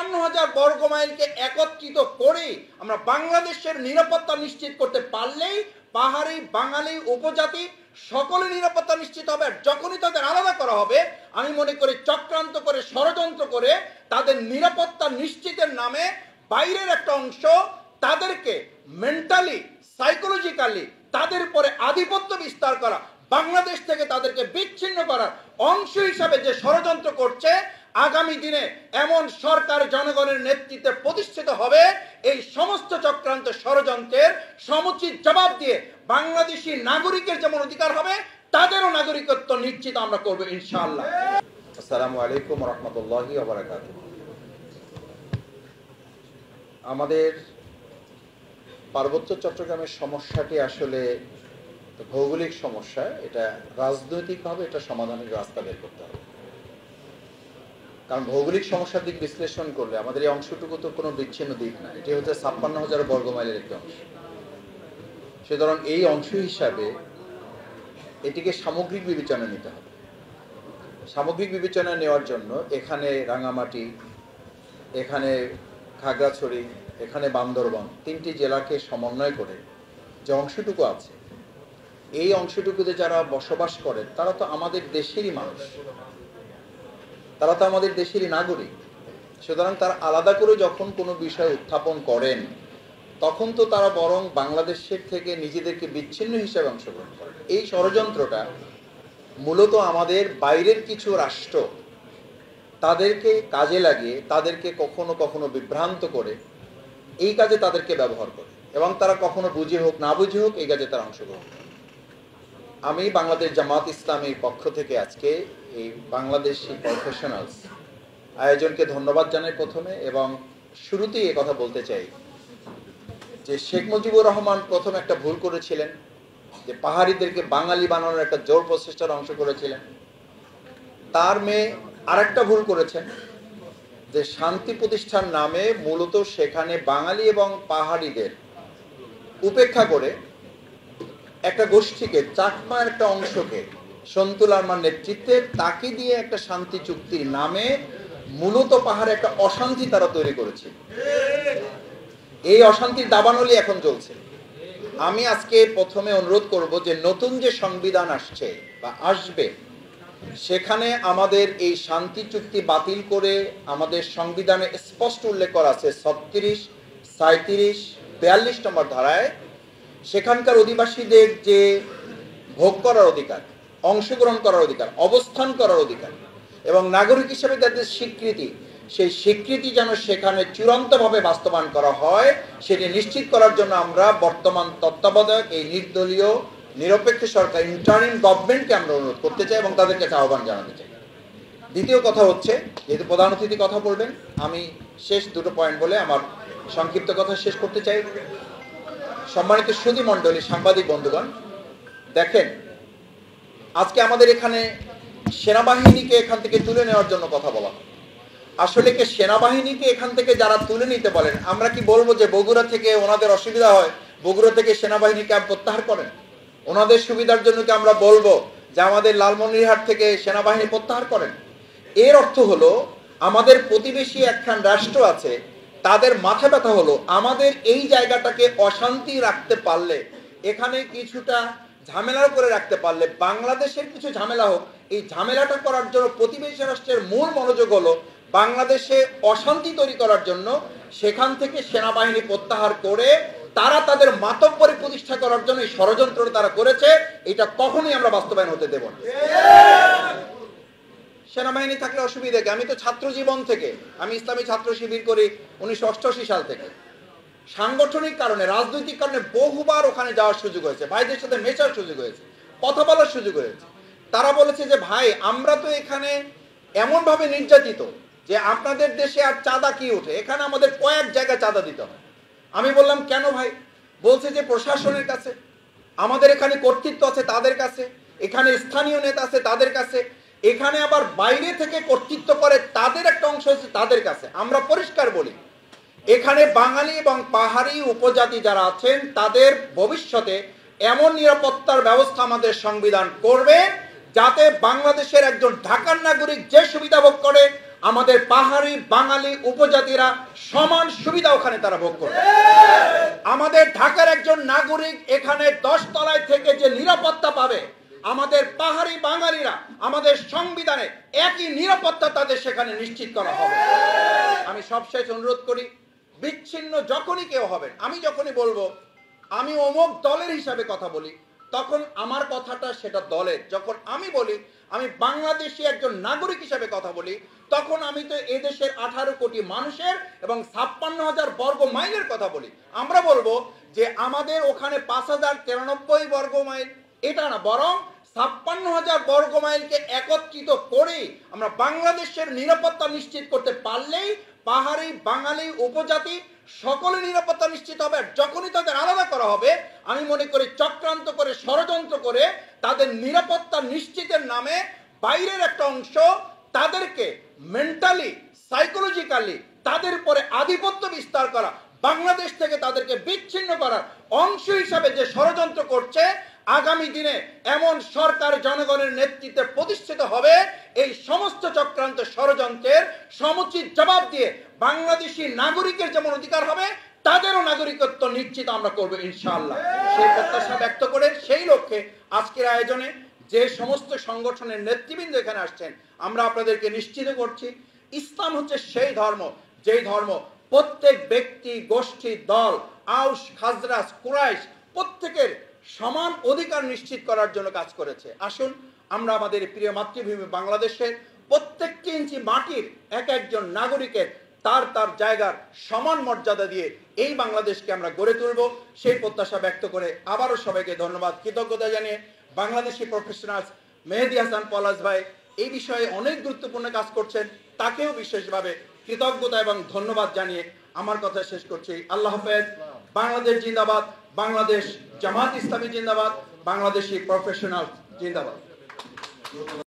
৫৬,০০০ বর্গ মাইলকে একত্রিত করে আমরা বাংলাদেশের নিরাপত্তা নিশ্চিত করতে পারলেই পাহাড়ি, বাঙালি, উপজাতি সকলের নিরাপত্তা নিশ্চিত হবে। আর যখনই তাদের আলাদা করা হবে, আমি মনে করি চক্রান্ত করে, ষড়যন্ত্র করে তাদের নিরাপত্তা নিশ্চিতের নামে বাইরের একটা অংশ তাদেরকে মেন্টালি, সাইকোলজিক্যালি তাদের উপরে আধিপত্য বিস্তার করা, বাংলাদেশ থেকে তাদেরকে বিচ্ছিন্ন করার অংশ হিসাবে যে ষড়যন্ত্র করছে, আগামী দিনে এমন সরকার জনগণের নেতৃত্বে প্রতিষ্ঠিত হবে, এই সমস্ত চক্রান্ত ষড়যন্ত্রের সমুচিত জবাব দিয়ে বাংলাদেশি নাগরিকের যেমন অধিকার হবে, তাদেরও নাগরিকত্ব নিশ্চিত আমরা করব ইনশাআল্লাহ। আসসালামু আলাইকুম ওয়া রাহমাতুল্লাহি ওয়া বারাকাতুহু। আমাদের পার্বত্য চট্টগ্রামের সমস্যাটি আসলে ভৌগোলিক সমস্যা, এটা রাজনৈতিকভাবে এটা সমাধানের রাস্তা বের করতে হবে। কারণ ভৌগোলিক সমস্যার দিক বিশ্লেষণ করলে আমাদের এই অংশটুকু তো কোনো বিচ্ছিন্ন দিক না, এটি হচ্ছে ৫৬,০০০ বর্গ মাইলের একটি অংশ। সুতরাং এই অংশ হিসাবে এটিকে সামগ্রিক বিবেচনা নিতে হবে। সামগ্রিক বিবেচনা নেওয়ার জন্য এখানে রাঙামাটি, এখানে খাগড়াছড়ি, এখানে বান্দরবান, ৩টি জেলাকে সমন্বয় করে যে অংশটুকু আছে, এই অংশটুকুতে যারা বসবাস করে তারা তো আমাদের দেশেরই মানুষ, তারা তো আমাদের দেশেরই নাগরিক। সুতরাং তারা আলাদা করে যখন কোনো বিষয় উত্থাপন করেন, তখন তো তারা বরং বাংলাদেশের থেকে নিজেদেরকে বিচ্ছিন্ন হিসেবে অংশগ্রহণ করেন। এই ষড়যন্ত্রটা মূলত আমাদের বাইরের কিছু রাষ্ট্র তাদেরকে কাজে লাগিয়ে, তাদেরকে কখনো কখনো বিভ্রান্ত করে এই কাজে তাদেরকে ব্যবহার করে, এবং তারা কখনো বুঝে হোক না বুঝে হোক এই কাজে তারা অংশগ্রহণ করে। আমি বাংলাদেশ জামাত ইসলামীর পক্ষ থেকে আজকে এই বাংলাদেশি প্রফেশনালস আয়োজনকে ধন্যবাদ জানাই প্রথমে, এবং শুরুতেই এ কথা বলতে চাই যে শেখ মুজিবুর রহমান প্রথম একটা ভুল করেছিলেন, যে পাহাড়িদেরকে বাঙালি বানানোর একটা জোর প্রচেষ্টার অংশ করেছিলেন। তার মেয়ে আরেকটা ভুল করেছেন, যে শান্তি প্রতিষ্ঠার নামে মূলত সেখানে বাঙালি এবং পাহাড়িদের উপেক্ষা করে একটা গোষ্ঠীকে, চাকমার একটা অংশকে, সন্তুল আরমার নেতৃত্বে তাকে দিয়ে একটা শান্তি চুক্তির নামে মূলত পাহাড়ে একটা অশান্তি তারা তৈরি করেছে। এই অশান্তির দাবানলি এখন চলছে। আমি আজকে প্রথমে অনুরোধ করব যে নতুন যে সংবিধান আসছে বা আসবে, সেখানে আমাদের এই শান্তি চুক্তি বাতিল করে আমাদের সংবিধানে স্পষ্ট উল্লেখ করা আছে ৩৬, ৩৭, ৪২ নম্বর ধারায় সেখানকার অধিবাসীদের যে ভোগ করার অধিকার, অংশগ্রহণ করার অধিকার, অবস্থান করার অধিকার এবং নাগরিক হিসেবে তাদের স্বীকৃতি, সেই স্বীকৃতি যেন সেখানে চূড়ান্তভাবে বাস্তবায়ন করা হয়, সেটি নিশ্চিত করার জন্য আমরা বর্তমান তত্ত্বাবধায়ক এই নির্দলীয় নিরপেক্ষ সরকার, ইন্টারিম গভর্নমেন্টকে আমরা অনুরোধ করতে চাই এবং তাদেরকে আহ্বান জানাতে চাই। দ্বিতীয় কথা হচ্ছে, যেহেতু প্রধান অতিথি কথা বলবেন, আমি শেষ দুটো পয়েন্ট বলে আমার সংক্ষিপ্ত কথা শেষ করতে চাই। সম্মানিত সুধী মণ্ডলী, সাংবাদিক বন্ধুগণ, দেখেন আজকে আমাদের এখানে সেনাবাহিনীকে এখান থেকে তুলে নেওয়ার জন্য কথা বলা। আসলে কি সেনাবাহিনীকে এখান থেকে যারা তুলে নিতে বলেন, আমরা কি বলবো যে বগুড়া থেকে ওনাদের অসুবিধা হয়, বগুড়া থেকে সেনাবাহিনী ক্যাম্প প্রত্যাহার করেন? ওনাদের সুবিধার জন্য কি আমরা বলবো যে আমাদের লালমনিরহাট থেকে সেনাবাহিনী প্রত্যাহার করেন? এর অর্থ হলো আমাদের প্রতিবেশী একখান রাষ্ট্র আছে, তাদের মাথা ব্যথা হলো আমাদের এই জায়গাটাকে অশান্তি রাখতে পারলে, এখানে কিছুটা ঝামেলা করে রাখতে পারলে বাংলাদেশের কিছু ঝামেলা হোক, এই ঝামেলাটা করার জন্য প্রতিবেশী রাষ্ট্রের মূল মনোযোগ হলো বাংলাদেশে অশান্তি তৈরি করার জন্য। সেখান থেকে সেনাবাহিনী প্রত্যাহার করে তারা তাদের মাতব্বরি প্রতিষ্ঠা করার জন্য এই ষড়যন্ত্র তারা করেছে, এটা কখনোই আমরা বাস্তবায়ন হতে দেব না। সেনাবাহিনী থাকলে অসুবিধা কি? আমি তো ছাত্র জীবন থেকে, আমি ইসলামী ছাত্র শিবির করি ১৯৮৮ সাল থেকে। সাংগঠনিক কারণে, রাজনৈতিক কারণে বহুবার ওখানে যাওয়ার সুযোগ হয়েছে, ভাইদের সাথে মেশার সুযোগ হয়েছে, কথা বলার সুযোগ হয়েছে। তারা বলেছে যে ভাই, আমরা তো এখানে এমনভাবে নির্যাতিত যে আপনাদের দেশে আর চাঁদা কি ওঠে, এখানে আমাদের কয়েক জায়গায় চাঁদা দিতে হয়। আমি বললাম কেন ভাই? বলছে যে প্রশাসনের কাছে, আমাদের এখানে কর্তৃত্ব আছে তাদের কাছে, এখানে স্থানীয় নেতা আছে তাদের কাছে, এখানে আবার বাইরে থেকে কর্তৃত্ব করে তাদের একটা অংশ আছে তাদের কাছে। আমরা পরিষ্কার বলি, এখানে বাঙালি এবং পাহাড়ি উপজাতি যারা আছেন তাদের ভবিষ্যতে এমন নিরাপত্তার ব্যবস্থা আমাদের সংবিধান করবে যাতে বাংলাদেশের একজন ঢাকার নাগরিক যে সুবিধা ভোগ করে আমাদের পাহাড়ি বাঙালি উপজাতিরা সমান সুবিধা ওখানে তারা ভোগ করবে। আমাদের ঢাকার একজন নাগরিক এখানে 10 তলায় থেকে যে নিরাপত্তা পাবে, আমাদের পাহাড়ি বাঙালিরা আমাদের সংবিধানে একই নিরাপত্তা তাদের সেখানে নিশ্চিত করা হবে। আমি সবশেষ অনুরোধ করি, বিচ্ছিন্ন যখনই কেউ হবেন, আমি যখনই বলবো আমি অমুক দলের হিসাবে কথা বলি, তখন আমার কথাটা সেটা দলের। যখন আমি বলি আমি বাংলাদেশি একজন নাগরিক হিসাবে কথা বলি, তখন আমি তো এদেশের 18 কোটি মানুষের এবং 56,000 বর্গ মাইলের কথা বলি। আমরা বলবো যে আমাদের ওখানে 5,093 বর্গ মাইল, এটা না, বরং 56,000 বর্গ মাইলকে একত্রিত করে আমরা বাংলাদেশের নিরাপত্তা নিশ্চিত করতে পারলেই পাহাড়ি বাঙালি উপজাতি সকলে নিরাপত্তা নিশ্চিত হবে। যখনই তাদের আলাদা করা হবে, আমি মনে করি চক্রান্ত করে ষড়যন্ত্র করে তাদের নিরাপত্তা নিশ্চিতের নামে বাইরের একটা অংশ তাদেরকে মেন্টালি সাইকোলজিক্যালি তাদের উপরে আধিপত্য বিস্তার করা, বাংলাদেশ থেকে তাদেরকে বিচ্ছিন্ন করার অংশ হিসাবে যে ষড়যন্ত্র করছে, আগামী দিনে এমন সরকার জনগণের নেতৃত্বে প্রতিষ্ঠিত হবে, এই সমস্ত চক্রান্ত ষড়যন্ত্রের সমুচিত জবাব দিয়ে বাংলাদেশি নাগরিকের যেমন অধিকার হবে, তাদেরও নাগরিকত্ব নিশ্চিত আমরা করবো ইনশাআল্লাহ। সেই প্রত্যাশা ব্যক্ত করে সেই লক্ষ্যে আজকের আয়োজনে যে সমস্ত সংগঠনের নেতৃবৃন্দ এখানে আসছেন, আমরা আপনাদেরকে নিশ্চিত করছি ইসলাম হচ্ছে সেই ধর্ম, যেই ধর্ম প্রত্যেক ব্যক্তি, গোষ্ঠী, দল, আউস, খাজরাজ, কুরাইশ প্রত্যেকের সমান অধিকার নিশ্চিত করার জন্য কাজ করেছে। আসুন আমরা আমাদের প্রিয় মাতৃভূমি বাংলাদেশের প্রত্যেকটি ইঞ্চি মাটির এক একজন নাগরিকের তার তার জায়গার সমান মর্যাদা দিয়ে এই বাংলাদেশকে আমরা গড়ে তুলব, সেই প্রত্যাশা ব্যক্ত করে আবারও সবাইকে ধন্যবাদ, কৃতজ্ঞতা জানিয়ে বাংলাদেশি প্রফেশনালস মেহেদী হাসান পলাশ ভাই এই বিষয়ে অনেক গুরুত্বপূর্ণ কাজ করছেন, তাকেও বিশেষভাবে কৃতজ্ঞতা এবং ধন্যবাদ জানিয়ে আমার কথা শেষ করছি। আল্লাহ হাফেজ। বাংলাদেশ জিন্দাবাদ, বাংলাদেশ জামাত ইসলামী জিন্দাবাদ, বাংলাদেশি প্রফেশনাল জিন্দাবাদ।